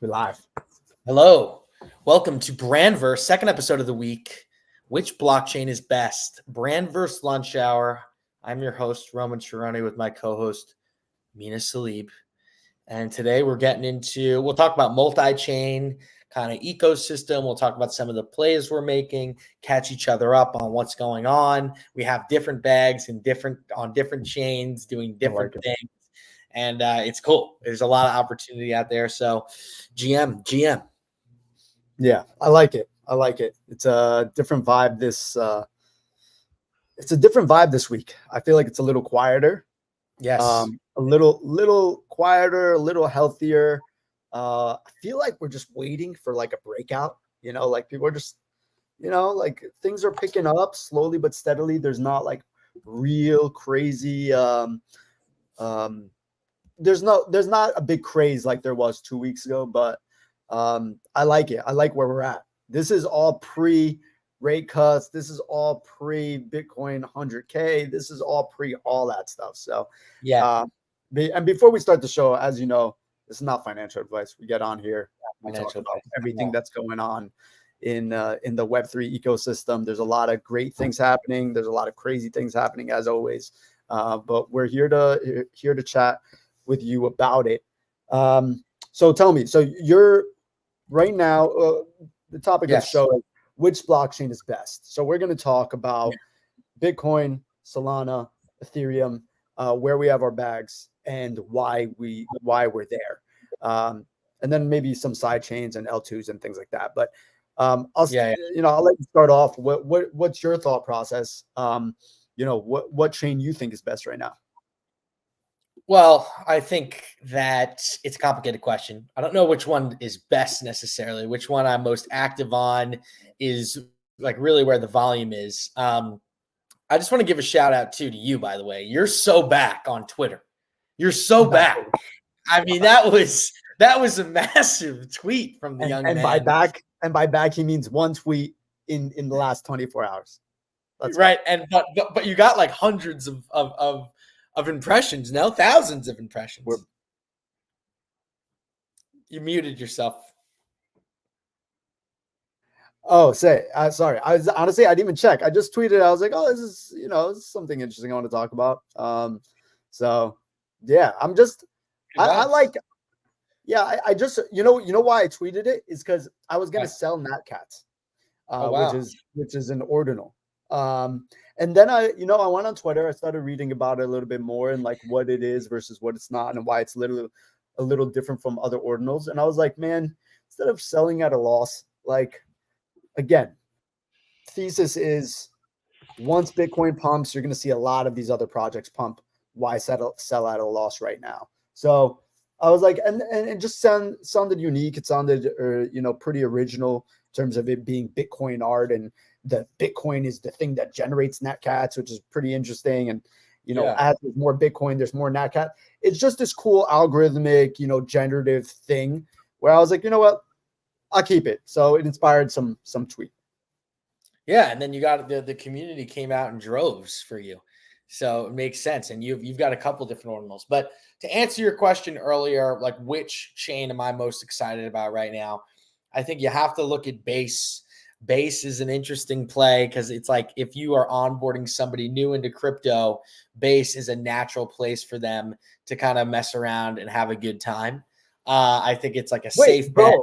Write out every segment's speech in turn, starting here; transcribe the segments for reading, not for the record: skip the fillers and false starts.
We're live. Hello. Welcome to Brandverse, second episode of the week. Which blockchain is best? Brandverse Lunch Hour. I'm your host, Roman Chironi, with my co-host, Mina Salib. And today we'll talk about multi-chain kind of ecosystem. We'll talk about some of the plays we're making, catch each other up on what's going on. We have different bags and on different chains doing different things. And it's cool. There's a lot of opportunity out there. So GM. Yeah, I like it. It's a different vibe this week. I feel like it's a little quieter. Yes. A little quieter, a little healthier. I feel like we're just waiting for like a breakout, like people are just, like things are picking up slowly but steadily. There's not like real crazy there's not a big craze like there was 2 weeks ago, but I like it. I like where we're at. This is all pre-rate cuts. This is all pre-Bitcoin 100K. This is all pre all that stuff. So yeah. And before we start the show, as you know, this is not financial advice. We get on here, we talk about everything that's going on in the Web3 ecosystem. There's a lot of great things happening. There's a lot of crazy things happening, as always. But we're here to chat with you about it. So tell me, so you're right now, the topic of the show is which blockchain is best. So we're going to talk about Bitcoin, Solana, Ethereum, where we have our bags and why we're there. And then maybe some side chains and L2s and things like that. But I'll let you start off. What's your thought process? What chain you think is best right now? Well, I think that it's a complicated question. I don't know which one is best necessarily. Which one I'm most active on is like really where the volume is. I just want to give a shout out to you, by the way. You're so back on Twitter. You're so back. I mean, that was a massive tweet from the young man. And by back, he means one tweet in the last 24 hours. That's right. And but you got like hundreds of impressions, no, thousands of impressions. You muted yourself. Oh, sorry. I didn't even check. I just tweeted. I was like, oh, this is something interesting I want to talk about. So yeah, I just, why I tweeted it is because I was going to sell Natcats, which is an ordinal. And then I went on Twitter. I started reading about it a little bit more and like what it is versus what it's not and why it's literally a little different from other ordinals. And I was like, man, instead of selling at a loss, like, again, thesis is once Bitcoin pumps, you're going to see a lot of these other projects pump. Why sell at a loss right now? So I was like, and it just sounded unique. It sounded, pretty original in terms of it being Bitcoin art, and the Bitcoin is the thing that generates Natcats, which is pretty interesting. And, as there's more Bitcoin, there's more Natcat. It's just this cool algorithmic, generative thing where I was like, you know what? I'll keep it. So it inspired some tweet. Yeah, and then you got the community came out in droves for you, so it makes sense. And you've got a couple different ordinals. But to answer your question earlier, like which chain am I most excited about right now? I think you have to look at Base. Base is an interesting play because it's like if you are onboarding somebody new into crypto, Base is a natural place for them to kind of mess around and have a good time. I think it's like a safe bet.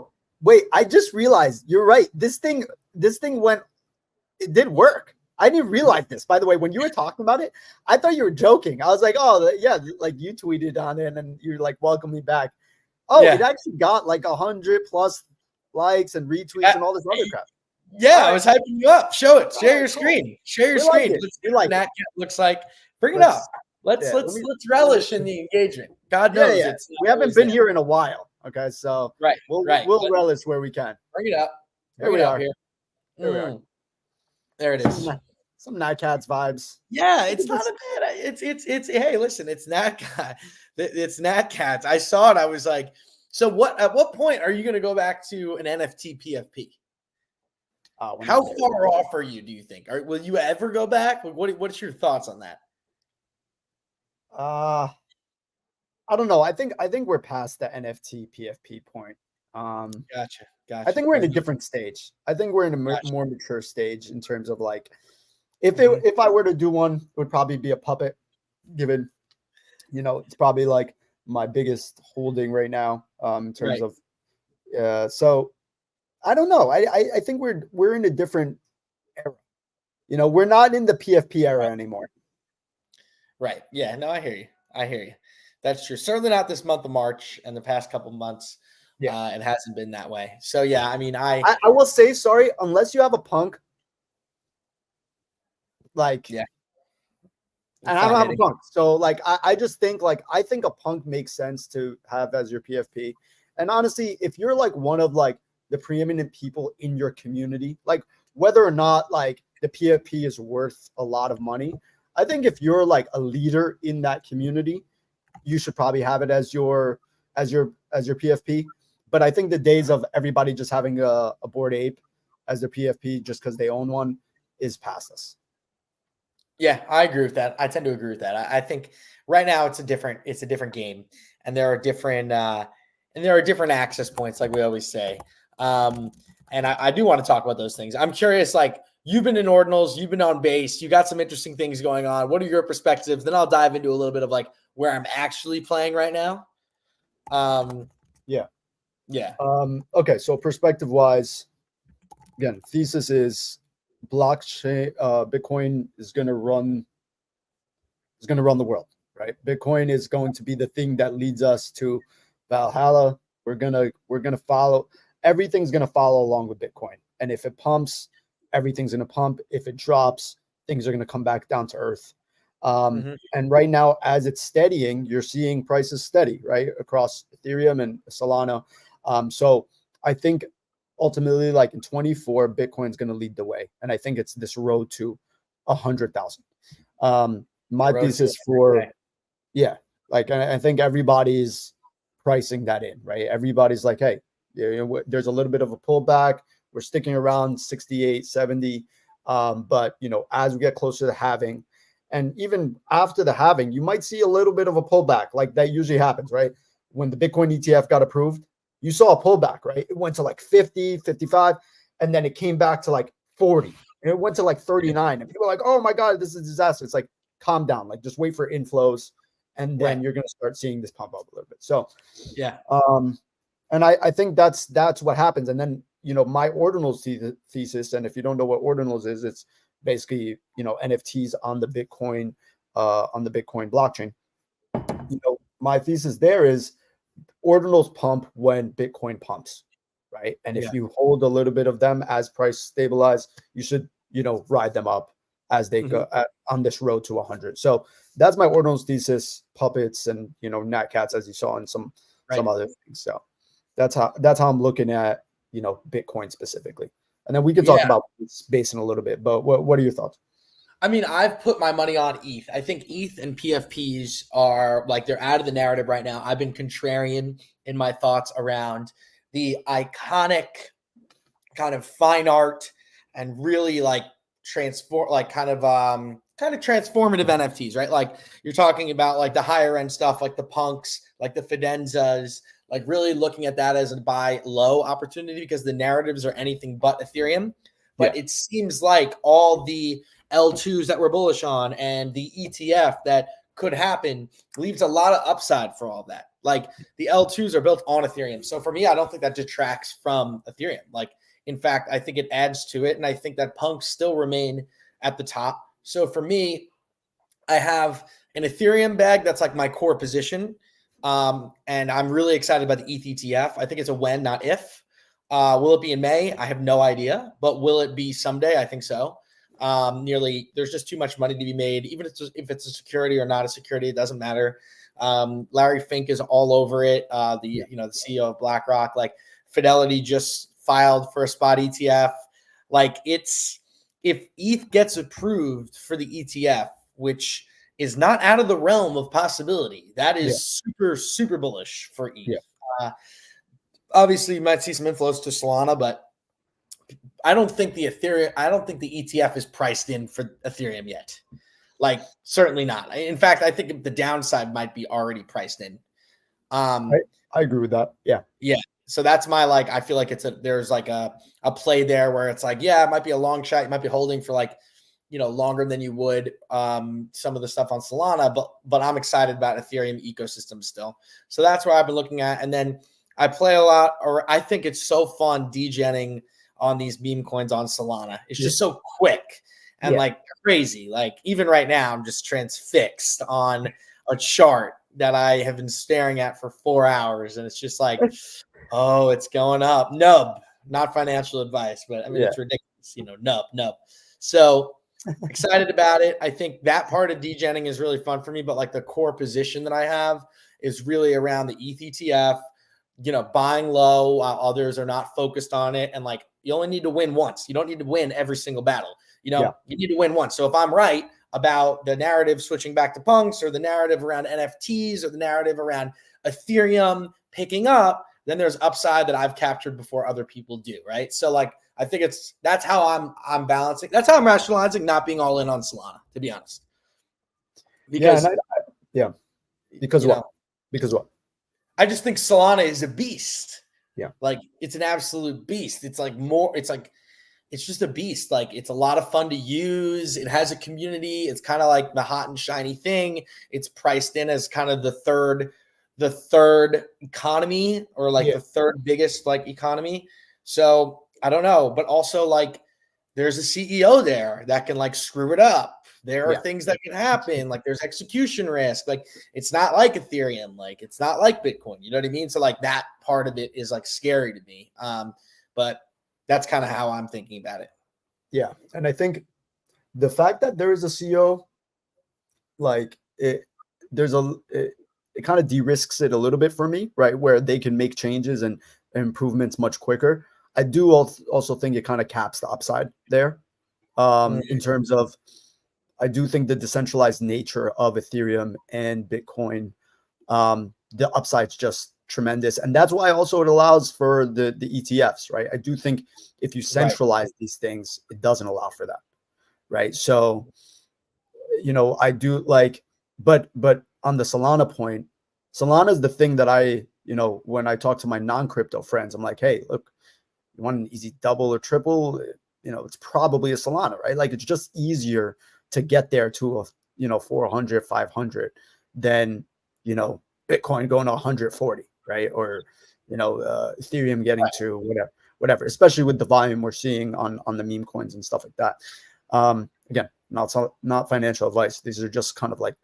Wait, I just realized you're right. This thing it did work. I didn't realize this. By the way, when you were talking about it, I thought you were joking. I was like, oh yeah, like you tweeted on it and you're like, welcome me back. Oh, yeah. It actually got like 100+ likes and retweets and all this other crap. Yeah, I was hyping you up. Show it. Share your screen. Share your screen. Let's see what Natcat looks like. Bring it up. Let's relish in the engagement. God knows it's we haven't been here in a while. Okay, so we'll relish where we can. Bring it up. Here we are. Here we are. There it is. Some Natcats vibes. Yeah, it's not a bad. It's hey, listen, it's Natcat. It's Natcats. I saw it. I was like, so what? At what point are you going to go back to an NFT PFP? How far off are you? Do you think? Will you ever go back? What's your thoughts on that? I don't know. I think we're past the NFT PFP point. Gotcha. I think we're in a different stage. I think we're in a more mature stage in terms of like, if I were to do one, it would probably be a puppet, given, it's probably like my biggest holding right now, in terms of, so I don't know. I think we're in a different era. We're not in the PFP era anymore. Right. Yeah. No, I hear you. That's true. Certainly not this month of March and the past couple months. Yeah. It hasn't been that way. So yeah, I mean, I will say, sorry, unless you have a punk, like, yeah. And I don't have a punk. So like, I just think like, I think a punk makes sense to have as your PFP. And honestly, if you're like one of like the preeminent people in your community, like whether or not like the PFP is worth a lot of money, I think if you're like a leader in that community, you should probably have it as your PFP. But I think the days of everybody just having a Bored Ape as their PFP just because they own one is past us. Yeah, I agree with that. I tend to agree with that. I think right now it's a different game, and there are different access points, like we always say. And I do want to talk about those things. I'm curious, like, you've been in ordinals, you've been on base, you got some interesting things going on. What are your perspectives? Then I'll dive into a little bit of like where I'm actually playing right now. Yeah. Yeah. Okay. So perspective wise, again, thesis is blockchain, Bitcoin is going to run the world, right? Bitcoin is going to be the thing that leads us to Valhalla. We're going to follow, everything's going to follow along with Bitcoin. And if it pumps, everything's going to pump. If it drops, things are going to come back down to earth. And right now, as it's steadying, you're seeing prices steady, right? Across Ethereum and Solana. So I think ultimately, like in 24, Bitcoin's going to lead the way. And I think it's this road to 100,000. My thesis for, like, I think everybody's pricing that in, right? Everybody's like, hey, there's a little bit of a pullback. We're sticking around 68, 70. But, as we get closer to the halving, and even after the halving, you might see a little bit of a pullback. Like that usually happens, right? When the Bitcoin ETF got approved, you saw a pullback, right? It went to like 50, 55, and then it came back to like 40. And it went to like 39. And people are like, oh my God, this is a disaster. It's like, calm down. Like just wait for inflows. And then you're going to start seeing this pump up a little bit. So, and I think that's what happens. And then, my ordinals thesis, and if you don't know what ordinals is, it's basically, NFTs on the Bitcoin blockchain. My thesis there is ordinals pump when Bitcoin pumps, right? And if you hold a little bit of them as price stabilize, you should, ride them up as they go on this road to 100. So that's my ordinals thesis, puppets, and nat cats, as you saw in some other things. So that's how I'm looking at Bitcoin specifically. And then we can talk about base in a little bit. But what are your thoughts? I mean, I've put my money on ETH. I think ETH and PFPs are like, they're out of the narrative right now. I've been contrarian in my thoughts around the iconic kind of fine art and really like kind of transformative NFTs, right? Like you're talking about like the higher end stuff, like the punks, like the Fidenzas, like really looking at that as a buy low opportunity because the narratives are anything but Ethereum. But it seems like all the L2s that we're bullish on and the ETF that could happen leaves a lot of upside for all that. Like the L2s are built on Ethereum. So for me, I don't think that detracts from Ethereum. Like, in fact, I think it adds to it. And I think that punks still remain at the top. So for me, I have an Ethereum bag that's like my core position. And I'm really excited about the ETH ETF. I think it's a when, not if. Will it be in May? I have no idea. But will it be someday? I think so. There's just too much money to be made. Even if it's a security or not a security, it doesn't matter. Larry Fink is all over it. The CEO of BlackRock, like Fidelity just filed for a spot ETF. Like if ETH gets approved for the ETF, which is not out of the realm of possibility, that is super, super bullish for ETH. Obviously, you might see some inflows to Solana, but I don't think the ETF is priced in for Ethereum yet. Like, certainly not. In fact, I think the downside might be already priced in. I agree with that. Yeah. Yeah. So that's my, like, I feel like there's like a play there where it's like, yeah, it might be a long shot. You might be holding for like, longer than you would some of the stuff on Solana, but I'm excited about Ethereum ecosystem still. So that's where I've been looking at. And then I play a lot, or I think it's so fun degenning on these meme coins on Solana. It's just so quick and like crazy. Like even right now, I'm just transfixed on a chart that I have been staring at for 4 hours. And it's just like, oh, it's going up. Nub, not financial advice, but I mean, it's ridiculous, nub. So excited about it. I think that part of degenning is really fun for me, but like the core position that I have is really around the ETH ETF, buying low while others are not focused on it. And like, you only need to win once. You don't need to win every single battle. You need to win once. So if I'm right about the narrative switching back to punks, or the narrative around NFTs, or the narrative around Ethereum picking up, then there's upside that I've captured before other people do. Right. So like, I think that's how I'm balancing. That's how I'm rationalizing not being all in on Solana, to be honest. Because Because what? Because what? I just think Solana is a beast. Yeah. Like it's an absolute beast. It's like it's just a beast. Like it's a lot of fun to use. It has a community. It's kind of like the hot and shiny thing. It's priced in as kind of the third economy, or like the third biggest like economy. So I don't know, but also like there's a CEO there that can like screw it up. There are things that can happen. Like there's execution risk. Like it's not like Ethereum. Like it's not like Bitcoin. You know what I mean? So like that part of it is like scary to me. But that's kind of how I'm thinking about it. Yeah. And I think the fact that there is a CEO, like it kind of de-risks it a little bit for me, right? Where they can make changes and improvements much quicker. I do also think it kind of caps the upside there, in terms of, I do think the decentralized nature of Ethereum and Bitcoin, the upside's just tremendous. And that's why also it allows for the ETFs, right? I do think if you centralize these things, it doesn't allow for that, right? So, I do like, but on the Solana point, Solana is the thing that I, when I talk to my non-crypto friends, I'm like, hey, look, you want an easy double or triple, it's probably a Solana, right? Like it's just easier to get there to a 400, 500 than Bitcoin going to 140, right? Or Ethereum getting to whatever, especially with the volume we're seeing on the meme coins and stuff like that. Again, not financial advice. These are just kind of like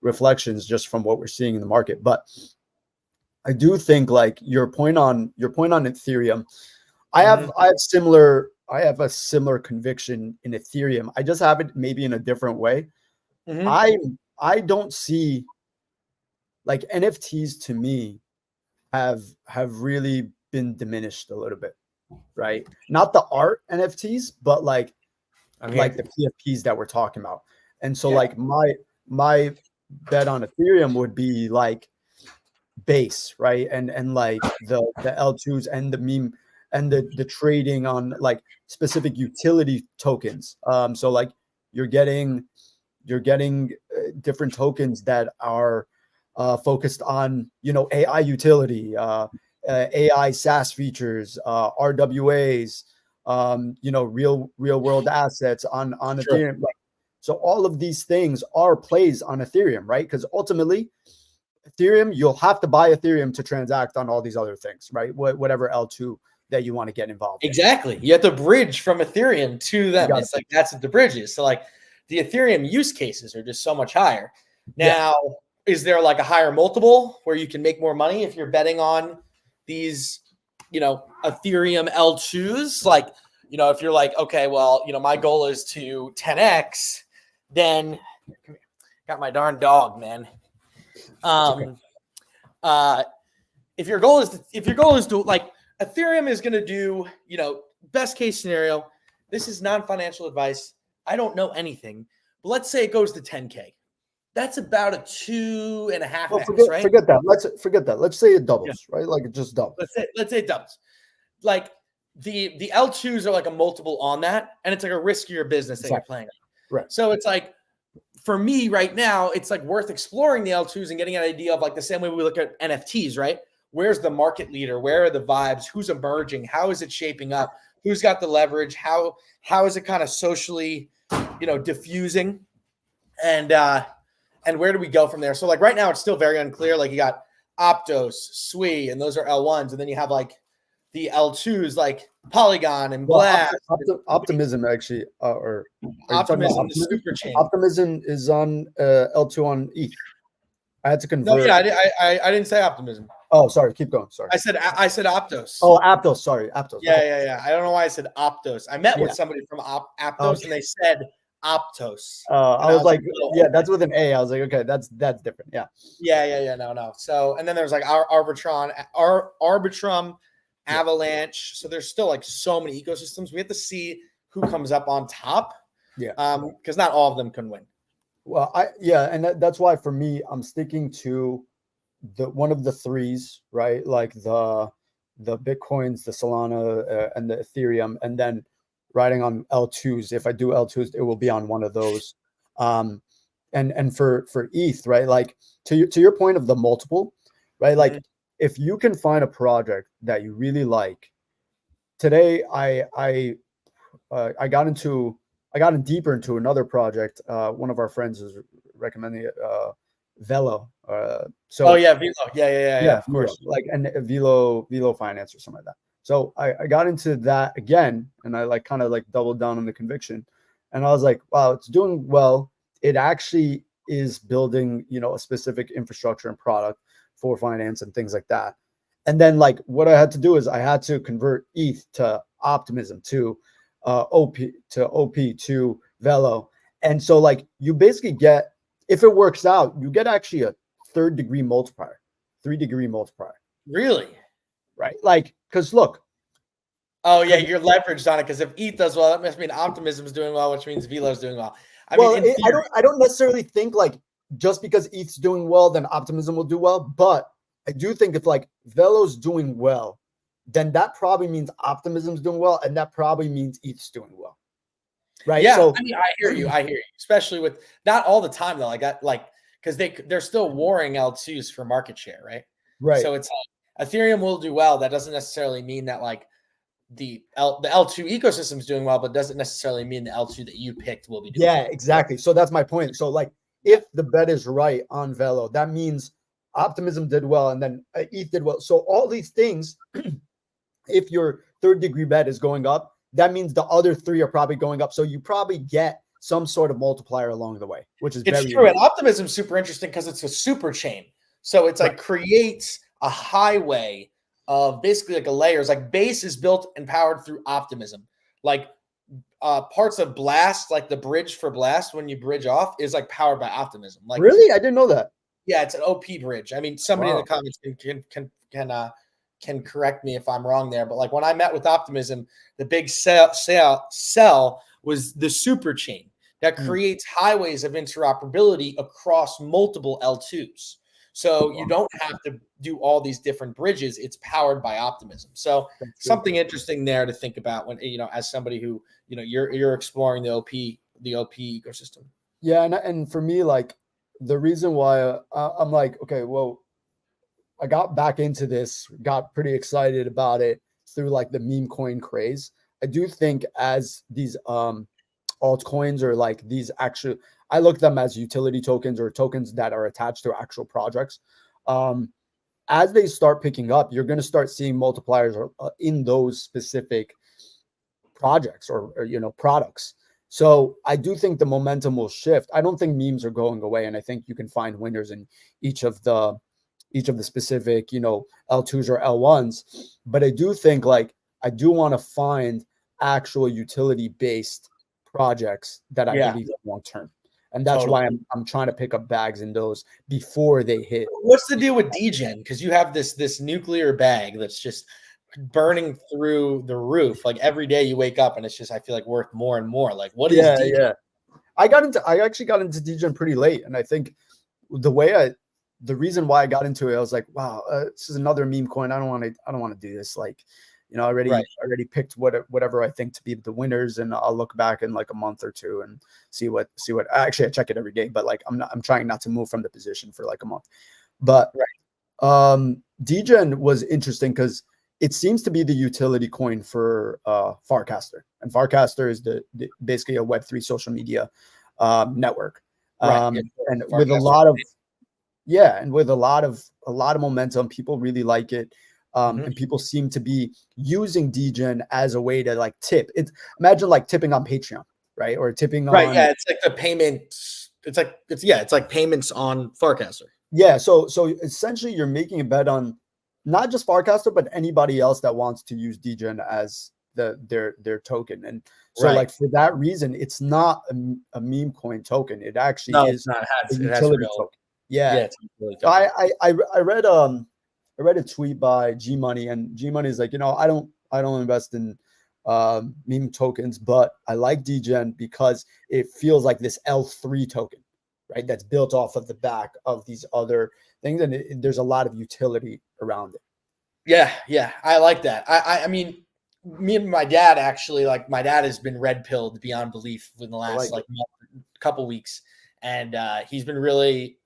reflections just from what we're seeing in the market. But I do think like your point on Ethereum, I have a similar conviction in Ethereum. I just have it maybe in a different way. I don't see, like, NFTs to me have really been diminished a little bit, right? Not the art NFTs, but like the PFPs that we're talking about. And so like my bet on Ethereum would be like base, right? And like the L2s and the meme and the trading on like specific utility tokens. So like you're getting different tokens that are focused on AI utility, AI SaaS features, RWAs, real world assets on Ethereum. Like, so all of these things are plays on Ethereum, right? Because ultimately, Ethereum, you'll have to buy Ethereum to transact on all these other things, right? Whatever L2 that you want to get involved in. Exactly. You have to bridge from Ethereum to them. It's like that's what the bridge is. So like the Ethereum use cases are just so much higher. Now, is there like a higher multiple where you can make more money if you're betting on these, Ethereum L2s? Like, if you're like, okay, well, my goal is to 10x, then got my darn dog, man. If your goal is to like, Ethereum is going to do, best case scenario, this is non-financial advice. I don't know anything, but let's say it goes to 10K. That's about a 2.5x, right? Forget that. Let's say it doubles, right? Like it just doubles. Let's say it doubles. Like the L2s are like a multiple on that, and it's like a riskier business that you're playing. Right. So it's like, for me right now, it's like worth exploring the L2s and getting an idea of like the same way we look at NFTs, right? where's the market leader? Where are the vibes? Who's emerging? How is it shaping up? Who's got the leverage? How is it kind of socially, diffusing? And where do we go from there? So like right now, it's still very unclear. Like you got Optos, SWI, and those are L1s. And then you have like the L2s like Polygon and Blast. Optimism actually, or Optimism, the super chain. Optimism is on L2 on ETH. I had to convert. No, yeah, I didn't say Optimism. Oh, sorry. Keep going. Sorry. I said Optos. Oh, Aptos. Sorry, Aptos. Yeah, okay. Yeah. I don't know why I said Optos. I met with somebody from Aptos, and they said Optos. I was like, yeah, that's with an A. I was like, okay, that's different. Yeah. Yeah. No. So, and then there's like Arbitrum, Avalanche. So there's still like so many ecosystems. We have to see who comes up on top. Yeah. Because not all of them can win. Well, and that's why for me, I'm sticking to one of the threes, right? Like the Bitcoins, the Solana, and the Ethereum, and then riding on L2s. If I do L2s, it will be on one of those. And for ETH, right? Like to your point of the multiple, right? Like if you can find a project that you really like. Today, I got deeper into another project. One of our friends is recommending it, Velo. Velo. Yeah, of course. Like and Velo Finance or something like that. So I got into that again, and I like kind of like doubled down on the conviction, and I was like, wow, it's doing well. It actually is building, a specific infrastructure and product for finance and things like that. And then like what I had to do is I had to convert ETH to Optimism to OP to Velo. And so like you basically get, if it works out, you get actually a 3-degree multiplier. Really? Right. Like, because look. Oh yeah, you're leveraged on it because if ETH does well, that must mean Optimism is doing well, which means Velo is doing well. I don't necessarily think like just because ETH's doing well, then Optimism will do well. But I do think if like Velo's doing well, then that probably means Optimism's doing well, and that probably means ETH's doing well. Right. Yeah. So, I mean, I hear you. Especially with not all the time though. Because they're still warring L2s for market share, right? Right. So it's like Ethereum will do well. That doesn't necessarily mean that like the L2 ecosystem is doing well, but doesn't necessarily mean the L2 that you picked will be doing well. Yeah, exactly. So that's my point. So like if the bet is right on Velo, that means Optimism did well and then ETH did well. So all these things, if your 3rd-degree bet is going up, that means the other 3 are probably going up. So you probably get some sort of multiplier along the way, which is it's true. And Optimism is super interesting because it's a super chain. So it's like creates a highway of basically like a layers. Like Base is built and powered through Optimism. Like parts of Blast, like the bridge for Blast when you bridge off, is like powered by Optimism. Like really, I didn't know that. Yeah, it's an OP bridge. I mean, somebody in the comments can correct me if I'm wrong there. But like when I met with Optimism, the big sell was the super chain that creates highways of interoperability across multiple L2s. So you don't have to do all these different bridges. It's powered by Optimism. So something interesting there to think about when, as somebody who, you're exploring the OP ecosystem. Yeah. And for me, like the reason why I'm like, okay, well, I got back into this, got pretty excited about it through like the meme coin craze. I do think as these altcoins or like these actual, I look at them as utility tokens or tokens that are attached to actual projects. As they start picking up, you're going to start seeing multipliers in those specific projects or products. So I do think the momentum will shift. I don't think memes are going away, and I think you can find winners in each of the specific, L2s or L1s. But I do think like I do want to find actual utility based projects that I believe in long term. And that's why I'm trying to pick up bags in those before they hit. What's the deal with DGen? Because you have this nuclear bag that's just burning through the roof. Like every day you wake up and it's just, I feel like worth more and more. Like what is DGen? Yeah. I actually got into DGen pretty late. And I think the reason why I got into it, I was like, wow, this is another meme coin. I don't want to do this. Like, I already picked whatever I think to be the winners, and I'll look back in like a month or two and see what. Actually, I check it every day, but like I'm trying not to move from the position for like a month. But Degen was interesting because it seems to be the utility coin for Farcaster, and Farcaster is basically a Web3 social media network, and with a lot of momentum. People really like it. And people seem to be using Degen as a way to like tip. Imagine like tipping on Patreon, right? Or tipping on. Yeah, it's like the payments. It's like payments on Farcaster. Yeah, so essentially you're making a bet on not just Farcaster, but anybody else that wants to use Degen as their token. And so like for that reason, it's not a meme coin token. It actually is not. a utility token. Yeah. It's a utility token. I read a tweet by G Money, and G Money is like, I don't invest in meme tokens, but I like Degen because it feels like this L3 token, right? That's built off of the back of these other things, and there's a lot of utility around it. Yeah, I like that. I mean, me and my dad actually, like my dad has been red pilled beyond belief in the last couple weeks, and he's been really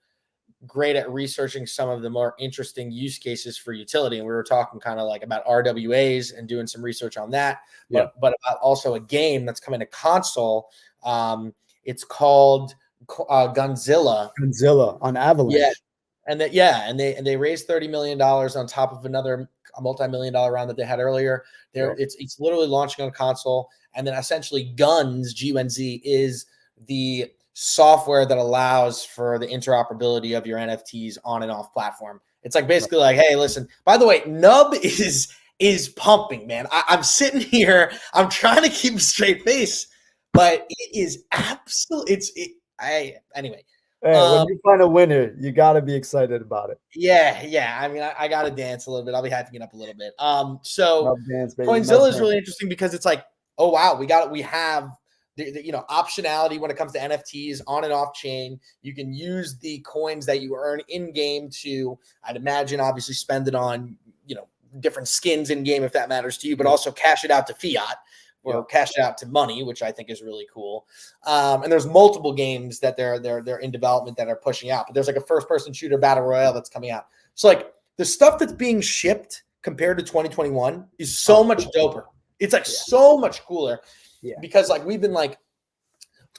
great at researching some of the more interesting use cases for utility. And we were talking kind of like about RWAs and doing some research on that, but about also a game that's coming to console. It's called Gunzilla on Avalanche. Yeah. And they raised $30 million on top of another multi-million-dollar round that they had earlier. It's literally launching on console. And then essentially GUNZ is the software that allows for the interoperability of your NFTs on and off platform. It's like basically like, hey, listen, by the way, Nub is pumping, man. I'm sitting here, I'm trying to keep a straight face, but it is absolutely anyway. Hey, when you find a winner, you got to be excited about it. Yeah. I mean, I got to dance a little bit. I'll be hyping it up a little bit. So Coinzilla is really interesting because it's like, oh wow, we have the optionality when it comes to NFTs on and off chain. You can use the coins that you earn in game to, I'd imagine, obviously spend it on different skins in game if that matters to you, but also cash it out to fiat. Or cash it out to money, which I think is really cool. And there's multiple games that they're in development that are pushing out. But there's like a first-person shooter battle royale that's coming out. So like the stuff that's being shipped compared to 2021 is so much doper. It's like so much cooler. Yeah. Because like we've been like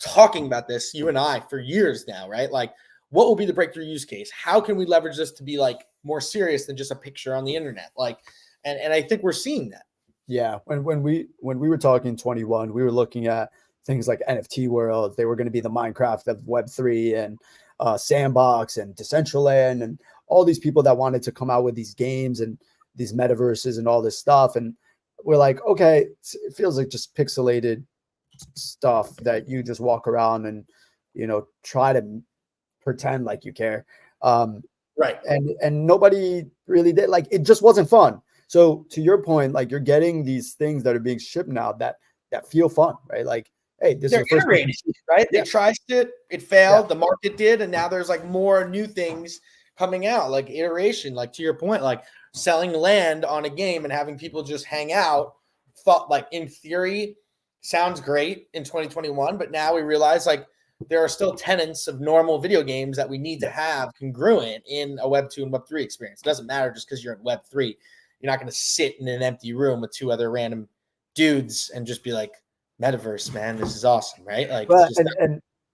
talking about this, you and I, for years now, right? Like what will be the breakthrough use case? How can we leverage this to be like more serious than just a picture on the internet? Like, and I think we're seeing that. Yeah, when we were talking 21, we were looking at things like NFT World. They were going to be the Minecraft of Web3 and Sandbox and Decentraland and all these people that wanted to come out with these games and these metaverses and all this stuff. And we're like, okay, it feels like just pixelated stuff that you just walk around and try to pretend like you care. Right. And nobody really did. Like it just wasn't fun. So to your point, like you're getting these things that are being shipped now that feel fun, right? Like, hey, this is the first iterating, right? They tried it failed, the market did, and now there's like more new things coming out, like iteration, like to your point, like selling land on a game and having people just hang out. Thought like in theory sounds great in 2021, but now we realize like there are still tenets of normal video games that we need to have congruent in a Web 2 and Web 3 experience. It doesn't matter just because you're in Web 3. You're not going to sit in an empty room with two other random dudes and just be like, metaverse, man, this is awesome, right? Like,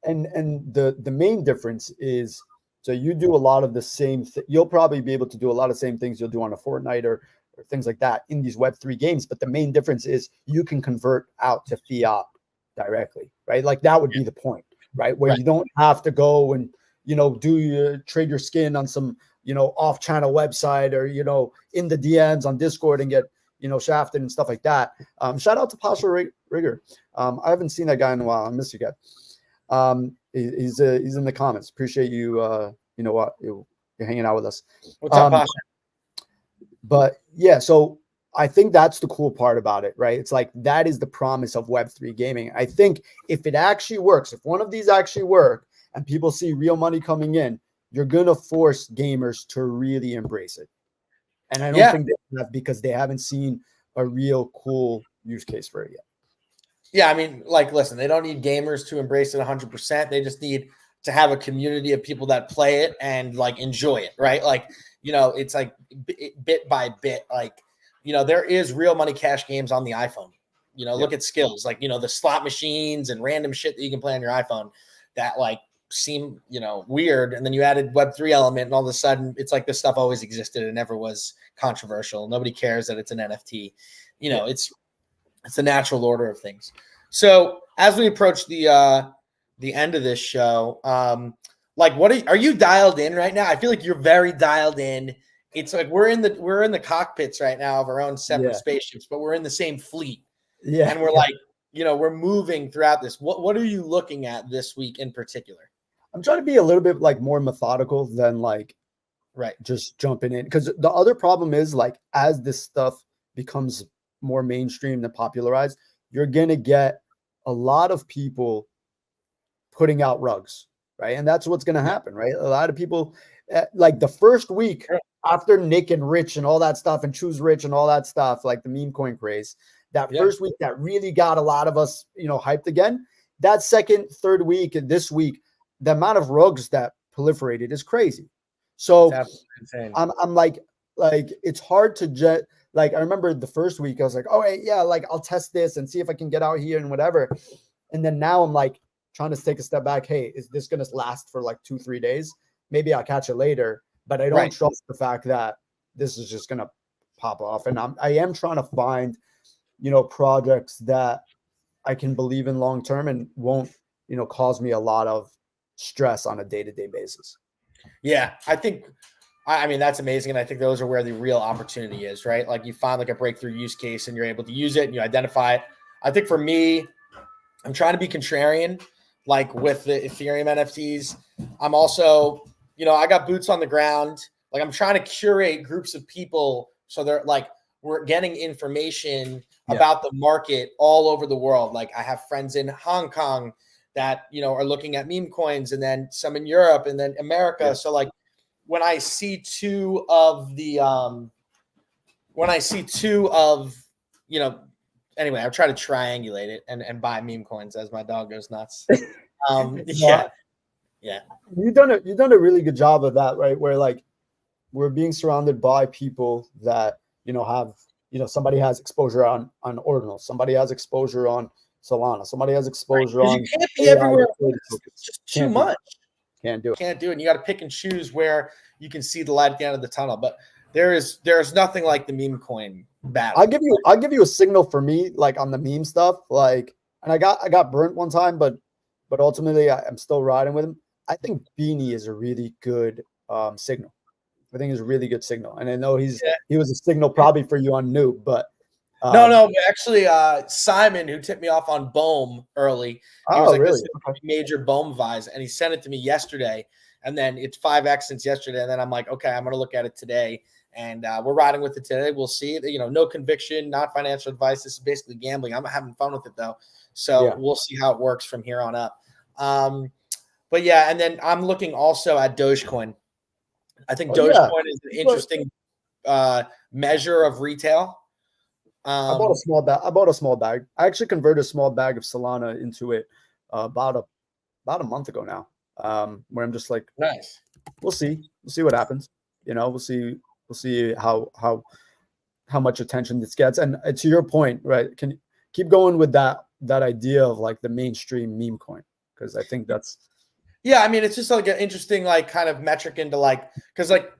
and the main difference is, so you do a lot of the same. You'll probably be able to do a lot of the same things you'll do on a Fortnite or things like that in these Web3 games. But the main difference is you can convert out to fiat directly, right? Like that would be the point, right? Where you don't have to go and trade your skin on some off-channel website or in the DMs on Discord and get shafted and stuff like that. Shout out to Pasha Rigger. I haven't seen that guy in a while. I miss you guy. He's in the comments. Appreciate you. You're hanging out with us. What's up, Pasha? But yeah, so I think that's the cool part about it, right? It's like that is the promise of Web3 gaming. I think if it actually works, if one of these actually work and people see real money coming in, you're going to force gamers to really embrace it. And I don't think they have, because they haven't seen a real cool use case for it yet. Yeah, I mean, like, listen, they don't need gamers to embrace it 100%. They just need to have a community of people that play it and like enjoy it, right? Like, it's like bit by bit, like, there is real money cash games on the iPhone. Look at skills, like, the slot machines and random shit that you can play on your iPhone that like seem, weird. And then you added Web3 element and all of a sudden it's like this stuff always existed and never was controversial. Nobody cares that it's an NFT. It's the natural order of things. So as we approach the end of this show, like, what are you dialed in right now? I feel like you're very dialed in. It's like we're in the cockpits right now of our own separate spaceships, but we're in the same fleet. Yeah. And we're like, we're moving throughout this. What are you looking at this week in particular? I'm trying to be a little bit like more methodical than like just jumping in. Because the other problem is, like, as this stuff becomes more mainstream and popularized, you're gonna get a lot of people putting out rugs, right? And that's what's gonna happen, right? A lot of people, like the first week after Nick and Rich and all that stuff, and Choose Rich and all that stuff, like the meme coin craze, that first week that really got a lot of us, hyped again. That second, third week, and this week, the amount of rugs that proliferated is crazy. So I'm like it's hard to like, I remember the first week I was like, oh yeah, like I'll test this and see if I can get out here and whatever. And then now I'm like trying to take a step back. Hey, is this going to last for like 2-3 days? Maybe I'll catch it later, but I don't trust the fact that this is just going to pop off. And I am trying to find, projects that I can believe in long term and won't, cause me a lot of stress on a day-to-day basis. Yeah, I mean, that's amazing. And I think those are where the real opportunity is, right? Like, you find like a breakthrough use case and you're able to use it and you identify it. I think for me, I'm trying to be contrarian, like with the Ethereum NFTs. I'm also, I got boots on the ground. Like, I'm trying to curate groups of people so they're like, we're getting information about the market all over the world. Like, I have friends in Hong Kong that, are looking at meme coins, and then some in Europe and then America. So like, when I see two of, anyway, I've tried to triangulate it and buy meme coins as my dog goes nuts. Yeah. You've done a really good job of that, right? Where like we're being surrounded by people that, have, somebody has exposure on Ordinal, somebody has exposure on Solana, somebody has exposure on. You can't be everywhere. It's just too much. Can't do it. And you got to pick and choose where you can see the light at the end of the tunnel. But there's nothing like the meme coin battle. I'll give you a signal for me, like on the meme stuff. Like, and I got burnt one time, but ultimately I'm still riding with him. I think Beanie is a really good signal. I think it's a really good signal. And I know he was a signal probably for you on Noob, but no, actually, Simon, who tipped me off on Bohm early, he was like, really? This is a major Bohm vise, and he sent it to me yesterday, and then it's 5x since yesterday, and then I'm like, okay, I'm going to look at it today, and we're riding with it today. We'll see. No conviction, not financial advice. This is basically gambling. I'm having fun with it, though, so we'll see how it works from here on up. But yeah, and then I'm looking also at Dogecoin. I think Dogecoin is an interesting measure of retail. I bought a small bag. I actually converted a small bag of Solana into it about a month ago now. Where I'm just like, nice. We'll see what happens. We'll see how much attention this gets. And to your point, right? Can keep going with that idea of like the mainstream meme coin, because I think that's. Yeah, I mean, it's just like an interesting like kind of metric into like, because like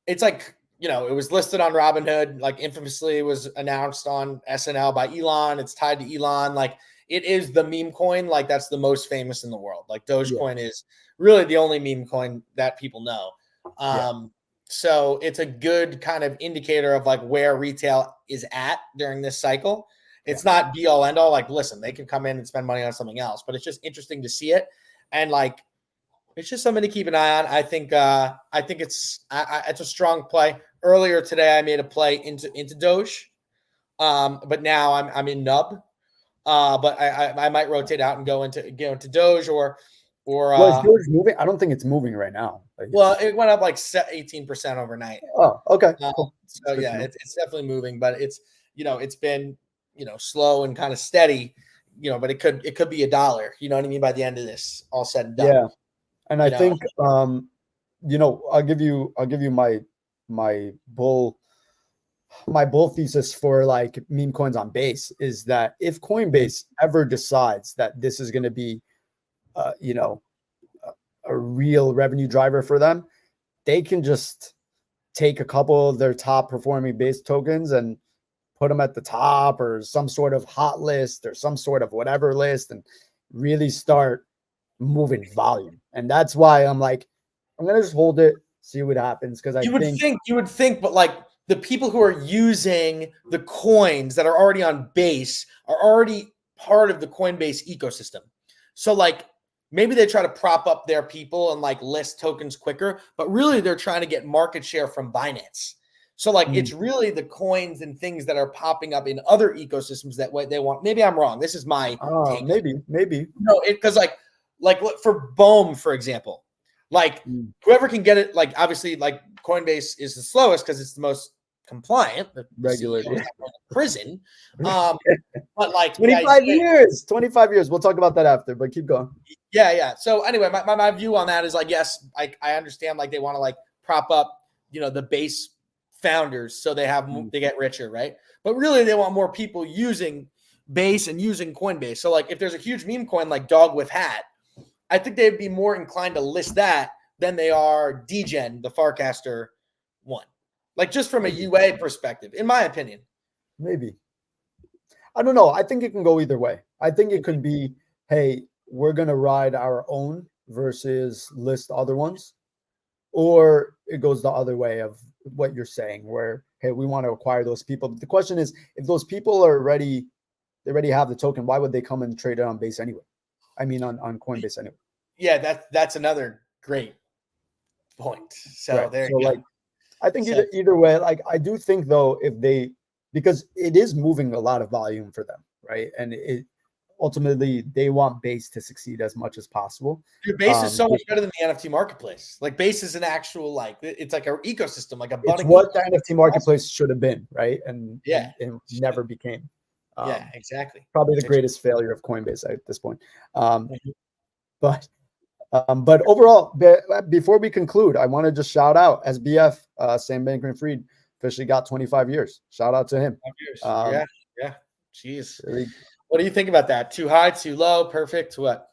it's like. It was listed on Robinhood, like infamously was announced on SNL by Elon. It's tied to Elon. Like, it is the meme coin. Like, that's the most famous in the world. Like, Dogecoin is really the only meme coin that people know. So it's a good kind of indicator of like where retail is at during this cycle. It's not be all end all. Like, listen, they can come in and spend money on something else, but it's just interesting to see it. And like, it's just something to keep an eye on. I think it's a strong play. Earlier today, I made a play into Doge, but now I'm in Nub. But I might rotate out and go into Doge or. Is Doge moving? I don't think it's moving right now. Well, it went up like 18% overnight. Oh, okay. Cool. So yeah, it's definitely moving, but it's it's been slow and kind of steady. But it could be $1. You know what I mean? By the end of this, all said and done. Yeah. And I think I'll give you my bull thesis for like meme coins on Base is that if Coinbase ever decides that this is going to be a real revenue driver for them, they can just take a couple of their top performing Base tokens and put them at the top or some sort of hot list or some sort of whatever list and really start moving volume. And that's why I'm like, I'm going to just hold it, see what happens. Cause you would think, but like the people who are using the coins that are already on Base are already part of the Coinbase ecosystem. So like maybe they try to prop up their people and like list tokens quicker, but really they're trying to get market share from Binance. So like it's really the coins and things that are popping up in other ecosystems that way they want. Maybe I'm wrong. This is my take. Maybe. No, because like for BOEM, for example, like whoever can get it, like obviously like Coinbase is the slowest because it's the most compliant, the regulated prison. But like 25 years. We'll talk about that after, but keep going. Yeah. So anyway, my view on that is like, yes, I understand like they want to like prop up, the Base founders so they get richer, right? But really they want more people using Base and using Coinbase. So like if there's a huge meme coin like Dog with Hat, I think they'd be more inclined to list that than they are DGen, the Farcaster one. Like just from a UA perspective, in my opinion. Maybe. I don't know. I think it can go either way. I think it could be, hey, we're going to ride our own versus list other ones. Or it goes the other way of what you're saying where, hey, we want to acquire those people. But the question is, if those people are they already have the token, why would they come and trade it on Base anyway? I mean, on Coinbase anyway. Yeah, that's another great point. So right. There you go. Like, I think either way, like I do think though, because it is moving a lot of volume for them, right? And it ultimately they want Base to succeed as much as possible. Your Base is so much better than the NFT marketplace. Like Base is an actual it's like an ecosystem, like a budding. It's what the NFT marketplace should have been, right? And never became. Yeah, exactly. Probably the greatest failure of Coinbase at this point. But overall, before we conclude, I want to just shout out SBF, Sam Bankman-Fried, officially got 25 years. Shout out to him. 5 years. Yeah. Jeez. Really, what do you think about that? Too high, too low, perfect? What?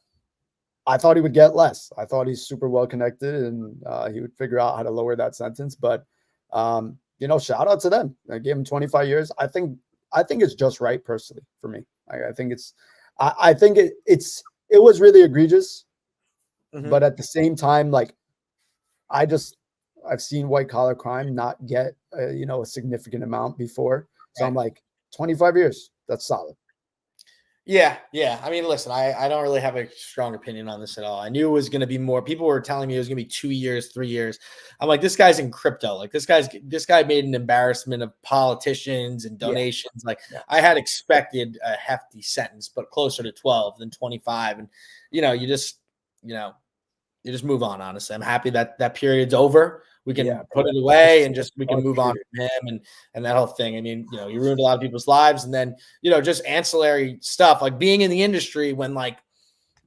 I thought he would get less. I thought he's super well connected and he would figure out how to lower that sentence. But shout out to them. I gave him 25 years. I think it's just right personally for me. I think it was really egregious. Mm-hmm. But at the same time, like I've seen white collar crime not get a significant amount before. So I'm like 25 years. That's solid. Yeah. I mean, listen, I don't really have a strong opinion on this at all. I knew it was going to be more. People were telling me it was going to be 2 years, 3 years. I'm like, this guy's in crypto. Like this guy made an embarrassment of politicians and donations. I had expected a hefty sentence, but closer to 12 than 25. And you just move on. Honestly, I'm happy that period's over. We can put it away and we can move on from him and that whole thing. I mean, he ruined a lot of people's lives, and then just ancillary stuff like being in the industry when like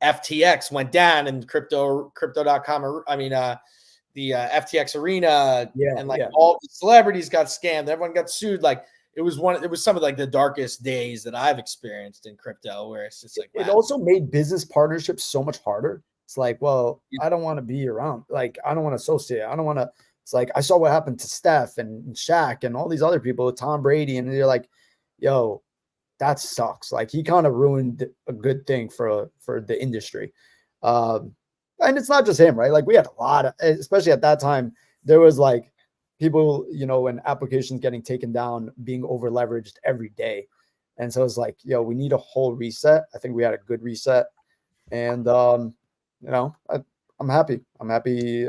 FTX went down and crypto.com. I mean, the FTX arena and all the celebrities got scammed. Everyone got sued. Like it was some of like the darkest days that I've experienced in crypto, where it's just like it also made business partnerships so much harder. It's like, well, I don't want to be around. Like, I don't want to associate. I don't want to. It's like, I saw what happened to Steph and Shaq and all these other people, Tom Brady. And you're like, yo, that sucks. Like, he kind of ruined a good thing for the industry. And it's not just him, right? Like, we had a lot of, especially at that time, there was like people, and applications getting taken down, being over leveraged every day. And so it's like, yo, we need a whole reset. I think we had a good reset. And, I'm happy. I'm happy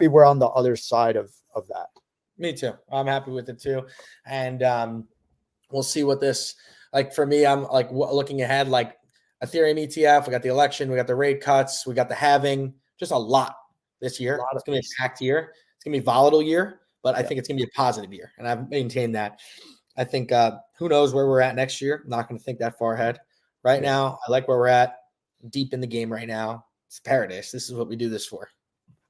we're on the other side of that. Me too. I'm happy with it too. And we'll see what this, like for me, I'm like looking ahead, like Ethereum ETF, we got the election, we got the rate cuts, we got the halving, just a lot this year. It's going to be a packed year. It's going to be a volatile year, but I think it's going to be a positive year. And I've maintained that. I think who knows where we're at next year. I'm not going to think that far ahead. Right now, I like where we're at. Deep in the game right now. it's paradise. This is what we do this for.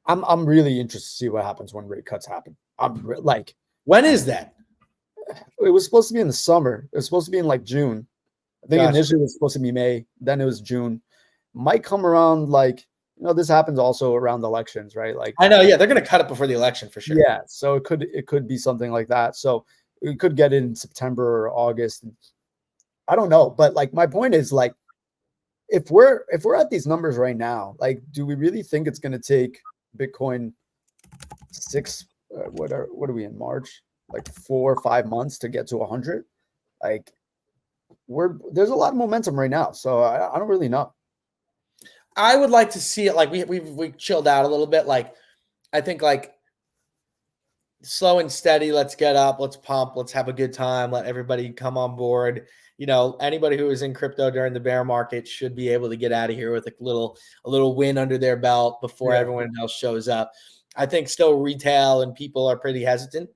I'm really interested to see what happens when rate cuts happen. When is that? It was supposed to be in the summer. It was supposed to be in like June. I think initially it was supposed to be May. Then it was June. Might come around this happens also around elections, right? Like I know, yeah, they're gonna cut it before the election for sure. Yeah, so it could be something like that. So we could get it in September or August. I don't know, but like my point is like if we're at these numbers right now, like do we really think it's going to take Bitcoin what are we in March? Like 4 or 5 months to get to 100? Like there's a lot of momentum right now, so I don't really know. I would like to see it like we chilled out a little bit. Like I think like slow and steady. Let's get up. Let's pump. Let's have a good time. Let everybody come on board. Anybody who was in crypto during the bear market should be able to get out of here with a little win under their belt before everyone else shows up. I think still retail and people are pretty hesitant.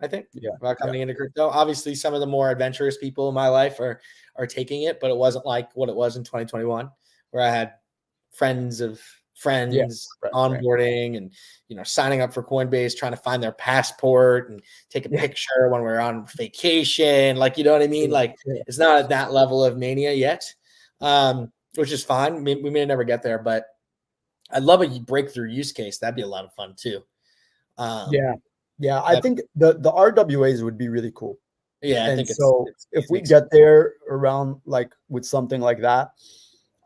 I think about coming into crypto. Obviously, some of the more adventurous people in my life are taking it, but it wasn't like what it was in 2021, where I had friends of friends onboarding and signing up for Coinbase, trying to find their passport and take a picture when we're on vacation. Like, you know what I mean? Like it's not at that level of mania yet, which is fine. We may never get there, but I'd love a breakthrough use case. That'd be a lot of fun too. I think the RWAs would be really cool. Yeah, I think so. If we get there around like with something like that,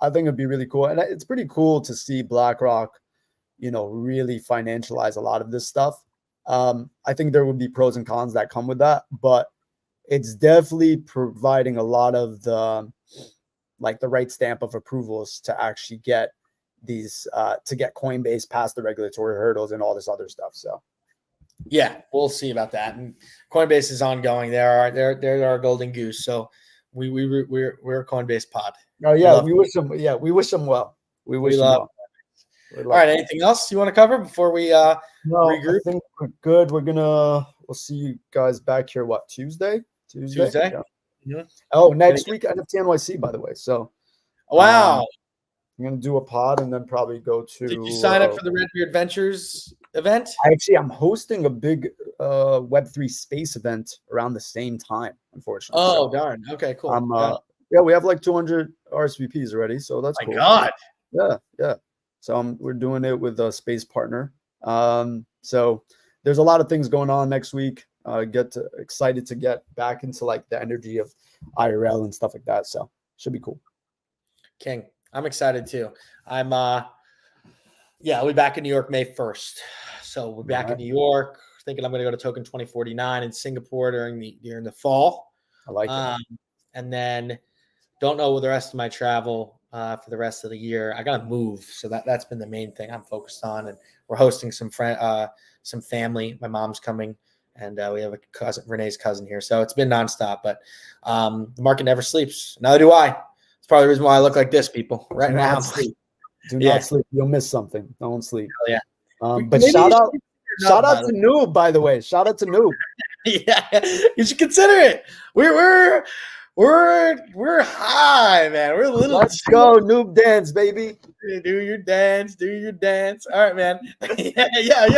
I think it'd be really cool. And it's pretty cool to see BlackRock, really financialize a lot of this stuff. I think there would be pros and cons that come with that, but it's definitely providing a lot of the right stamp of approvals to actually get these to get Coinbase past the regulatory hurdles and all this other stuff. So yeah, we'll see about that. And Coinbase is ongoing. They're our golden goose. So we're a Coinbase pod. Oh yeah, we wish them. Yeah, we wish them well. We wish them well. All right. Anything else you want to cover before we regroup? I think we're good. We'll see you guys back here. What, Tuesday? Tuesday. Yeah. Mm-hmm. Oh, next week NFT NYC, by the way. So wow. I'm gonna do a pod and then probably go to. Did you sign up for the Redbeard Ventures event? I'm hosting a big Web3 space event around the same time, unfortunately. Oh, darn. Okay, cool. We have like 200 RSVPs already, so that's cool. My God. Yeah. So we're doing it with a space partner. So there's a lot of things going on next week. Excited to get back into like the energy of IRL and stuff like that. So should be cool. King, I'm excited too. I'll be back in New York May 1st. So we're back in New York. Thinking I'm going to go to Token 2049 in Singapore during the fall. I like it. And then don't know the rest of my travel for the rest of the year. I got to move, so that's been the main thing I'm focused on. And we're hosting some family. My mom's coming, and we have a cousin, Renee's cousin here. So it's been nonstop. But the market never sleeps. Neither do I. It's probably the reason why I look like this, people. Right now, do not sleep. You'll miss something. Don't sleep. Hell yeah. But shout out to Noob, by the way. Shout out to Noob. Yeah, you should consider it. We're high, man. We're a little. Let's go, Noob dance, baby. Do your dance. All right, man. yeah,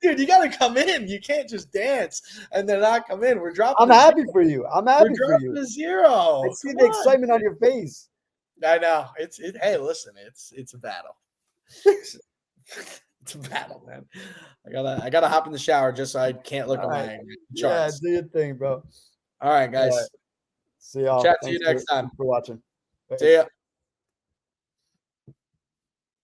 dude, you gotta come in. You can't just dance and then not come in. We're dropping. I'm happy for you. I'm happy for you. To zero. I see the excitement on your face. I know. Hey, listen, it's a battle. It's a battle, man. I gotta hop in the shower just so I can't look away. Yeah, do your thing, bro. All right, guys. All right. See y'all. Chat to you next time. For watching. See ya.